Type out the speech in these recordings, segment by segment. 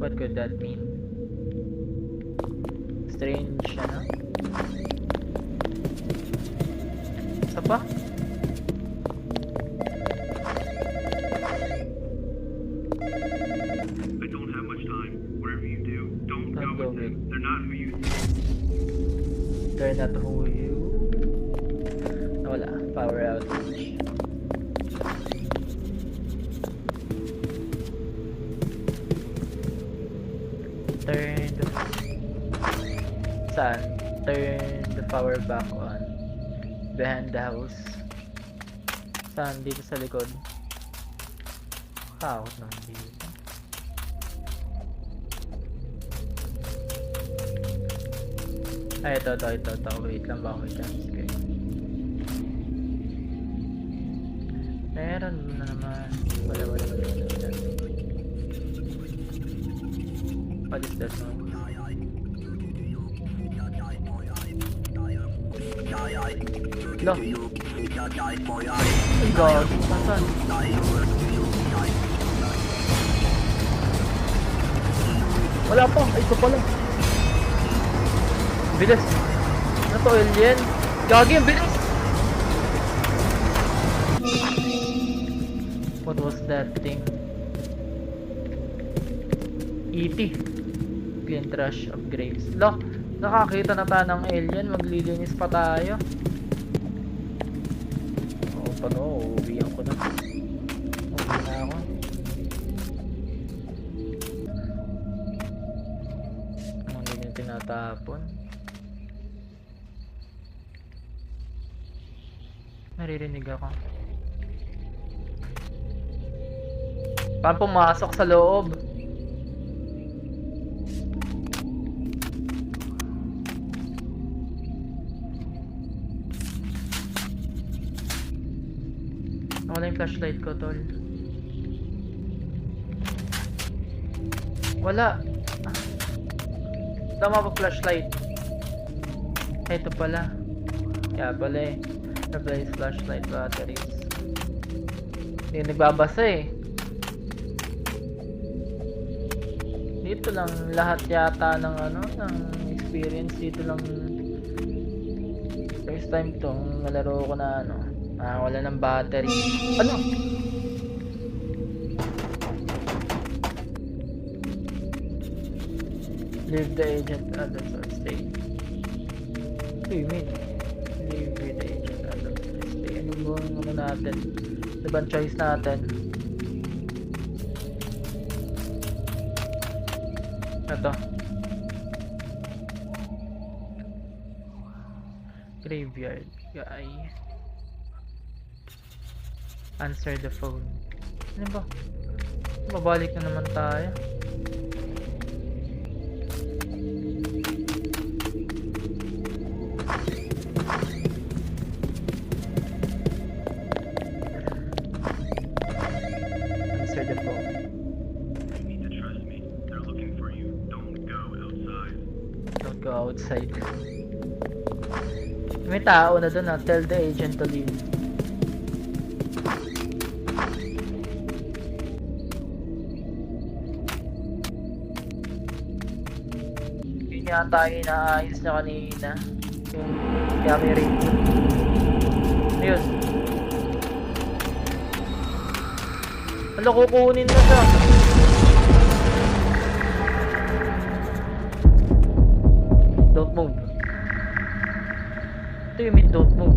What could that mean? Strange, ano? Isa pa? I don't have much time. Whatever you do, don't go with them. They're not who you They're not who you... Wala. Power outage. Turn the... Saan? Turn the power back on. Behind the house. Saan? Dito sa likod. Out naman dito. Ay, ito. Wait lang ba ako dyan? Okay. Meron na naman. Wala. What is that noise? Loh! Oh god! Saan? Wala pa! Ay, ito pala! Bilis! Ano to, alien? Gagi, ang bilis! What was that thing? E.T. Clean trash of graves. Loh! Nakakita na tayo ng alien, maglilinis pa tayo. Oo pa no, uuwihan ko na. Uuwi na ako. Ang hindi yung tinatapon. Naririnig ako. Paano pumasok sa loob? Wala yung flashlight ko, tol. Wala. Tama pa flashlight. Ay, ito pala. Kaya pala eh. Replace flashlight batteries. Hindi nagbabasa eh. Dito lang lahat yata ng ano, ng experience. Dito lang first time tong nalaro ko na ano. Wala ng battery. Ano? Leave the agent others or stay. What do you mean? Leave with the agent others or stay. Ano ba ano natin? Ibang choice natin. Ito. Graveyard guy. Answer the phone. Ano ba? Babalik na naman tayo. Answer the phone. You need to trust me. They're looking for you. Don't go outside. Don't go outside. May tao na dun. Tell the agent to leave. Yata yung inaayos niya kanina yung camera radio. Ayun. Ano, kukunin na siya. Don't move. Ito yung mean don't move.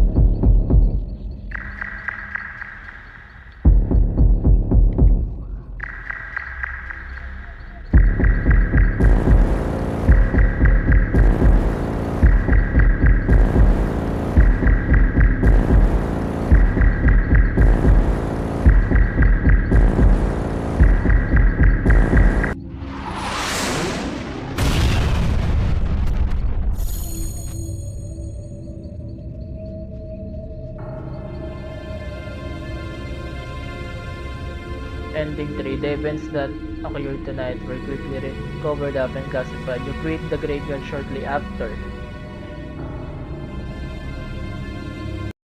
Ending 3. The events that occurred tonight were quickly covered up and classified. You quit the graveyard shortly after.